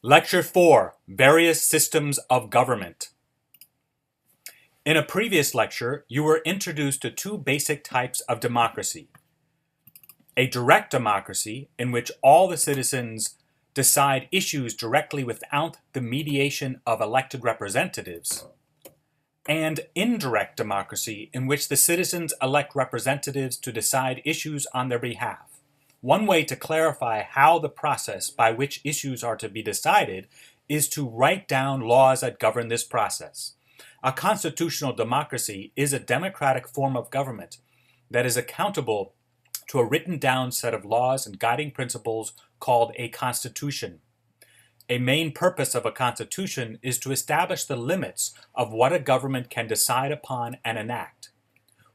Lecture 4, Various Systems of Government. In a previous lecture, you were introduced to two basic types of democracy. A direct democracy, in which all the citizens decide issues directly without the mediation of elected representatives, and indirect democracy, in which the citizens elect representatives to decide issues on their behalf. One way to clarify how the process by which issues are to be decided is to write down laws that govern this process. A constitutional democracy is a democratic form of government that is accountable to a written down set of laws and guiding principles called a constitution. A main purpose of a constitution is to establish the limits of what a government can decide upon and enact.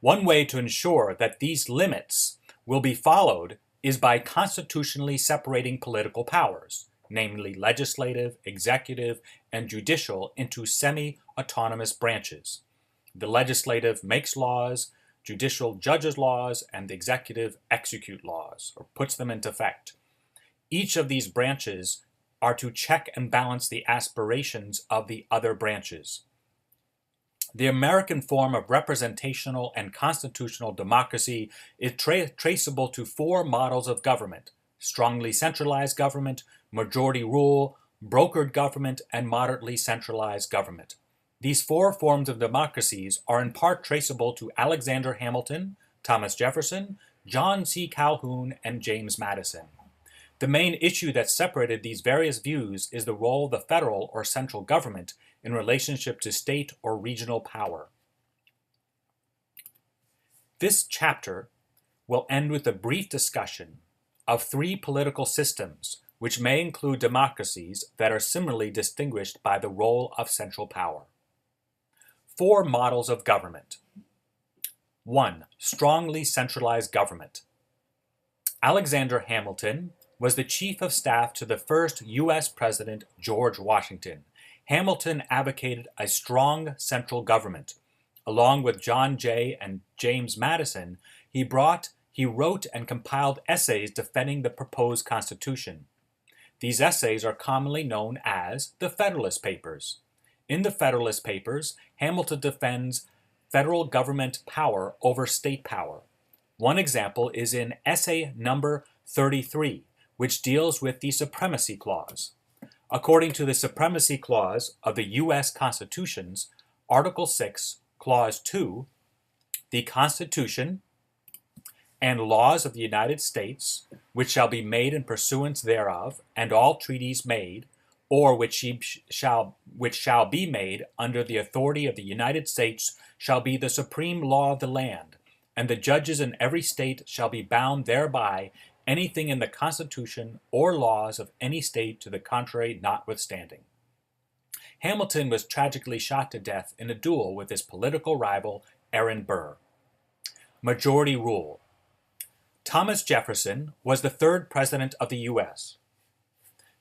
One way to ensure that these limits will be followed is by constitutionally separating political powers, namely legislative, executive, and judicial, into semi-autonomous branches. The legislative makes laws, judicial judges laws, and the executive execute laws, or puts them into effect. Each of these branches are to check and balance the aspirations of the other branches. The American form of representational and constitutional democracy is traceable to four models of government: strongly centralized government, majority rule, brokered government, and moderately centralized government. These four forms of democracies are in part traceable to Alexander Hamilton, Thomas Jefferson, John C. Calhoun, and James Madison. The main issue that separated these various views is the role of the federal or central government in relationship to state or regional power. This chapter will end with a brief discussion of three political systems, which may include democracies that are similarly distinguished by the role of central power. Four models of government. 1. Strongly centralized government. Alexander Hamilton was the chief of staff to the first U.S. President, George Washington. Hamilton advocated a strong central government. Along with John Jay and James Madison, he wrote and compiled essays defending the proposed Constitution. These essays are commonly known as the Federalist Papers. In the Federalist Papers, Hamilton defends federal government power over state power. One example is in essay number 33, which deals with the Supremacy Clause. According to the Supremacy Clause of the U.S. Constitution's Article 6, Clause 2, the Constitution and laws of the United States, which shall be made in pursuance thereof, and all treaties made, or which shall be made under the authority of the United States, shall be the supreme law of the land, and the judges in every state shall be bound thereby, anything in the Constitution or laws of any state to the contrary notwithstanding. Hamilton was tragically shot to death in a duel with his political rival, Aaron Burr. Majority rule. Thomas Jefferson was the third president of the U.S.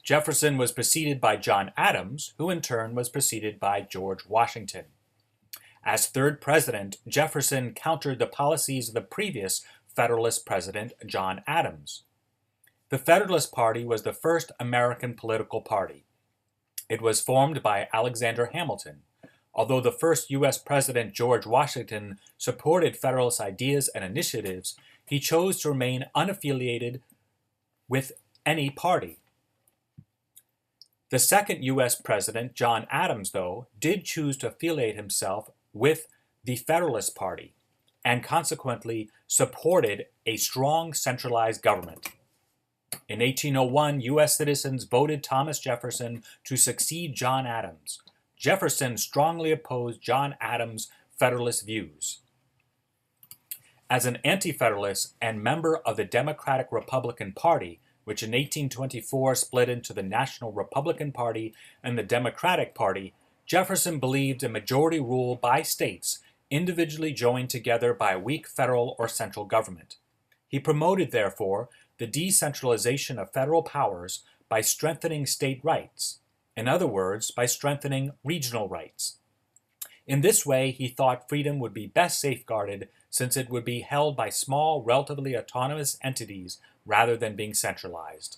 Jefferson was preceded by John Adams, who in turn was preceded by George Washington. As third president, Jefferson countered the policies of the previous Federalist president, John Adams. The Federalist Party was the first American political party. It was formed by Alexander Hamilton. Although the first U.S. President, George Washington, supported Federalist ideas and initiatives, he chose to remain unaffiliated with any party. The second U.S. President, John Adams, though, did choose to affiliate himself with the Federalist Party, and consequently supported a strong centralized government. In 1801, U.S. citizens voted Thomas Jefferson to succeed John Adams. Jefferson strongly opposed John Adams' Federalist views. As an anti-Federalist and member of the Democratic-Republican Party, which in 1824 split into the National Republican Party and the Democratic Party, Jefferson believed in majority rule by states individually joined together by a weak federal or central government. He promoted, therefore, the decentralization of federal powers by strengthening state rights, in other words, by strengthening regional rights. In this way, he thought freedom would be best safeguarded since it would be held by small, relatively autonomous entities rather than being centralized.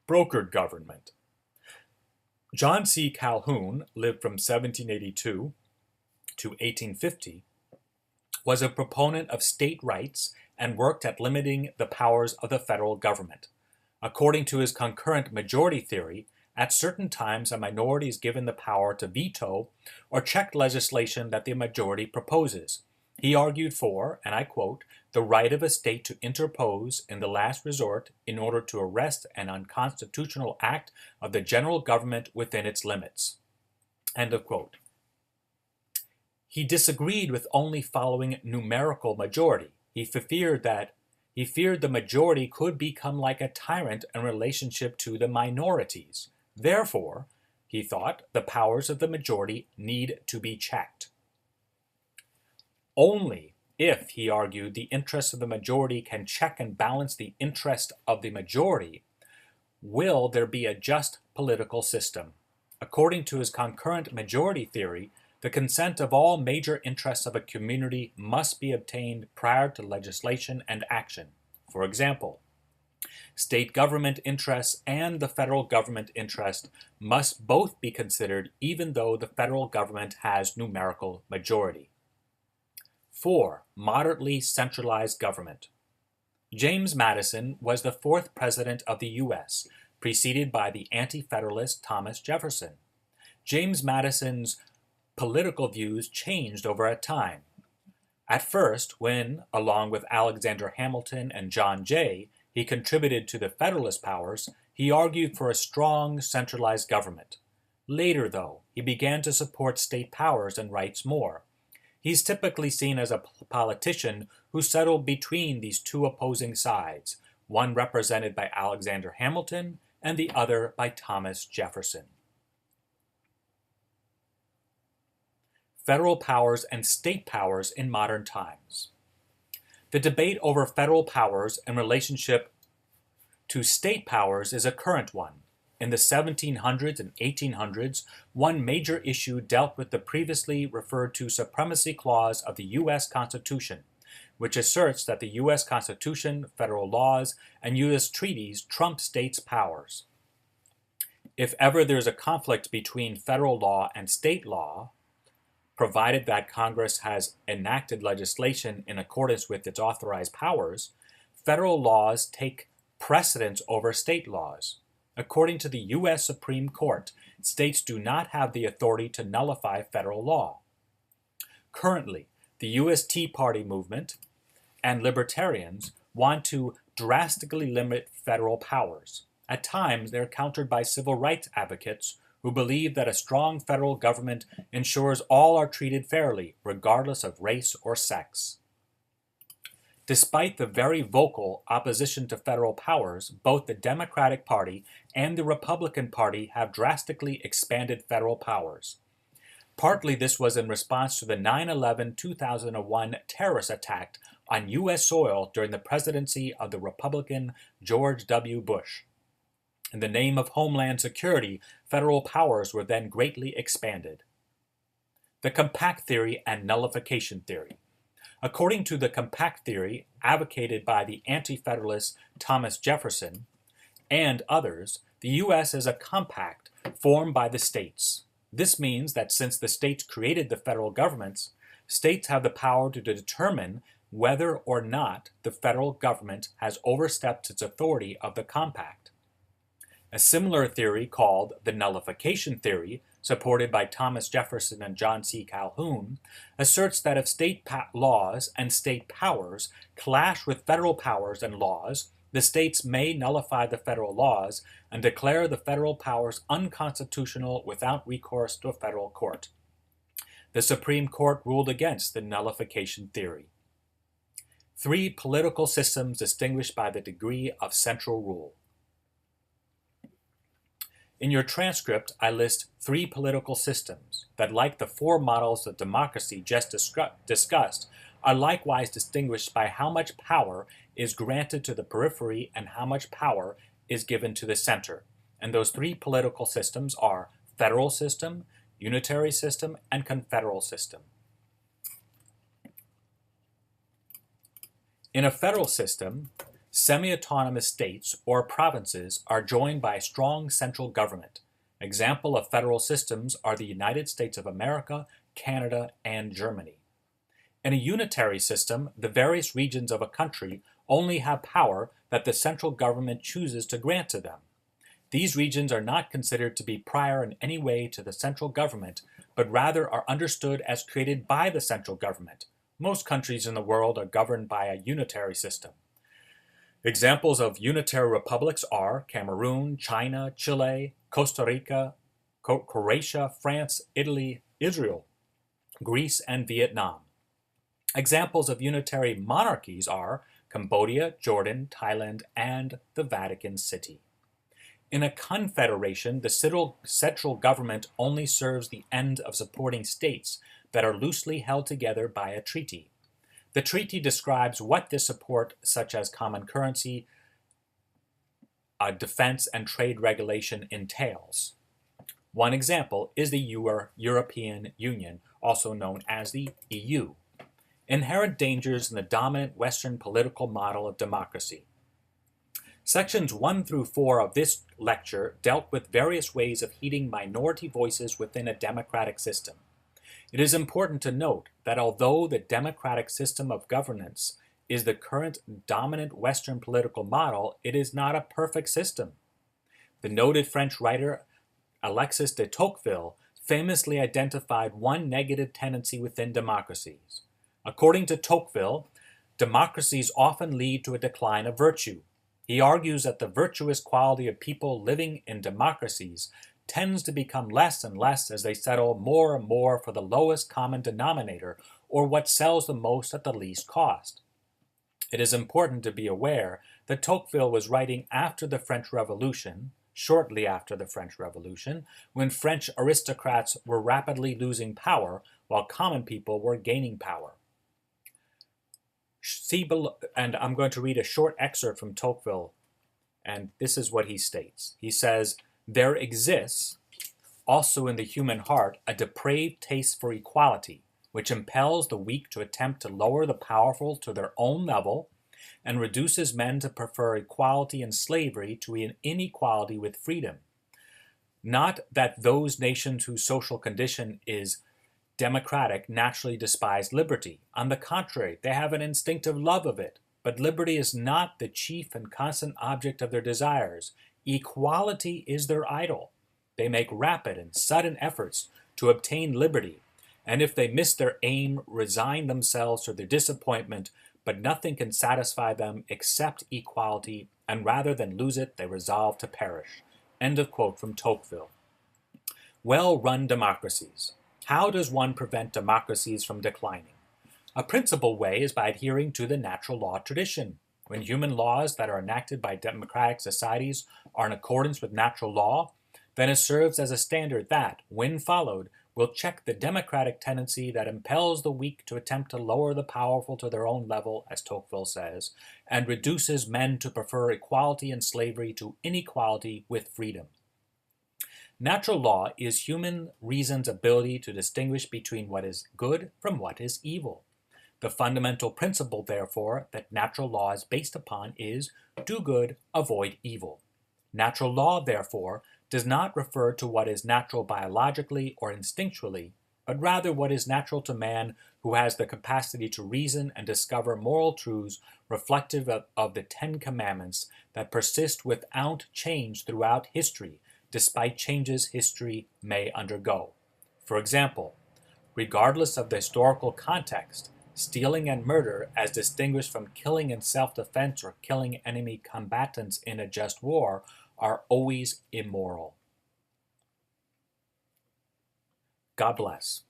Brokered government. John C. Calhoun lived from 1782 to 1850, was a proponent of state rights and worked at limiting the powers of the federal government. According to his concurrent majority theory, at certain times a minority is given the power to veto or check legislation that the majority proposes. He argued for, and I quote, the right of a state to interpose in the last resort in order to arrest an unconstitutional act of the general government within its limits. End of quote. He disagreed with only following numerical majority. He feared the majority could become like a tyrant in relationship to the minorities. Therefore, he thought, the powers of the majority need to be checked. Only if, he argued, the interests of the majority can check and balance the interest of the majority, will there be a just political system. According to his concurrent majority theory, the consent of all major interests of a community must be obtained prior to legislation and action. For example, state government interests and the federal government interest must both be considered even though the federal government has numerical majority. 4. Moderately centralized government. James Madison was the fourth president of the U.S., preceded by the anti-federalist Thomas Jefferson. James Madison's political views changed over time. At first, when, along with Alexander Hamilton and John Jay, he contributed to the Federalist Papers, he argued for a strong, centralized government. Later, though, he began to support state powers and rights more. He's typically seen as a politician who settled between these two opposing sides, one represented by Alexander Hamilton and the other by Thomas Jefferson. Federal powers and state powers in modern times. The debate over federal powers in relationship to state powers is a current one. In the 1700s and 1800s, one major issue dealt with the previously referred to Supremacy Clause of the U.S. Constitution, which asserts that the U.S. Constitution, federal laws, and U.S. treaties trump states' powers. If ever there is a conflict between federal law and state law, provided that Congress has enacted legislation in accordance with its authorized powers, federal laws take precedence over state laws. According to the U.S. Supreme Court, states do not have the authority to nullify federal law. Currently, the U.S. Tea Party movement and libertarians want to drastically limit federal powers. At times, they're countered by civil rights advocates who believe that a strong federal government ensures all are treated fairly, regardless of race or sex. Despite the very vocal opposition to federal powers, both the Democratic Party and the Republican Party have drastically expanded federal powers. Partly this was in response to the 9/11/2001 terrorist attack on U.S. soil during the presidency of the Republican George W. Bush. In the name of Homeland Security, federal powers were then greatly expanded. The compact theory and nullification theory. According to the compact theory advocated by the anti-federalist Thomas Jefferson and others, the U.S. is a compact formed by the states. This means that since the states created the federal governments, states have the power to determine whether or not the federal government has overstepped its authority of the compact. A similar theory called the nullification theory, supported by Thomas Jefferson and John C. Calhoun, asserts that if state laws and state powers clash with federal powers and laws, the states may nullify the federal laws and declare the federal powers unconstitutional without recourse to a federal court. The Supreme Court ruled against the nullification theory. 3 political systems distinguished by the degree of central rule. In your transcript, I list 3 political systems that, like the 4 models of democracy just discussed, are likewise distinguished by how much power is granted to the periphery and how much power is given to the center. And those 3 political systems are federal system, unitary system, and confederal system. In a federal system, semi-autonomous states or provinces are joined by a strong central government. Example of federal systems are the United States of America, Canada, and Germany. In a unitary system, the various regions of a country only have power that the central government chooses to grant to them. These regions are not considered to be prior in any way to the central government, but rather are understood as created by the central government. Most countries in the world are governed by a unitary system. Examples of unitary republics are Cameroon, China, Chile, Costa Rica, Croatia, France, Italy, Israel, Greece, and Vietnam. Examples of unitary monarchies are Cambodia, Jordan, Thailand, and the Vatican City. In a confederation, the central government only serves the end of supporting states that are loosely held together by a treaty. The treaty describes what this support, such as common currency, defense, and trade regulation, entails. One example is the European Union, also known as the EU. Inherent dangers in the dominant Western political model of democracy. Sections 1 through 4 of this lecture dealt with various ways of heeding minority voices within a democratic system. It is important to note that although the democratic system of governance is the current dominant Western political model, it is not a perfect system. The noted French writer Alexis de Tocqueville famously identified one negative tendency within democracies. According to Tocqueville, democracies often lead to a decline of virtue. He argues that the virtuous quality of people living in democracies tends to become less and less as they settle more and more for the lowest common denominator, or what sells the most at the least cost. It is important to be aware that Tocqueville was writing after the French Revolution, shortly after the French Revolution, when French aristocrats were rapidly losing power while common people were gaining power. See below, and I'm going to read a short excerpt from Tocqueville, and this is what he states. He says, "There exists also in the human heart a depraved taste for equality, which impels the weak to attempt to lower the powerful to their own level, and reduces men to prefer equality in slavery to an inequality with freedom. Not that those nations whose social condition is democratic naturally despise liberty. On the contrary, they have an instinctive love of it. But liberty is not the chief and constant object of their desires. Equality is their idol. They make rapid and sudden efforts to obtain liberty, and if they miss their aim, resign themselves to their disappointment, but nothing can satisfy them except equality, and rather than lose it, they resolve to perish." End of quote from Tocqueville. Well-run democracies. How does one prevent democracies from declining? A principal way is by adhering to the natural law tradition. When human laws that are enacted by democratic societies are in accordance with natural law, then it serves as a standard that, when followed, will check the democratic tendency that impels the weak to attempt to lower the powerful to their own level, as Tocqueville says, and reduces men to prefer equality and slavery to inequality with freedom. Natural law is human reason's ability to distinguish between what is good from what is evil. The fundamental principle, therefore, that natural law is based upon is do good, avoid evil. Natural law, therefore, does not refer to what is natural biologically or instinctually, but rather what is natural to man who has the capacity to reason and discover moral truths reflective of the Ten Commandments that persist without change throughout history, despite changes history may undergo. For example, regardless of the historical context, stealing and murder, as distinguished from killing in self-defense or killing enemy combatants in a just war, are always immoral. God bless.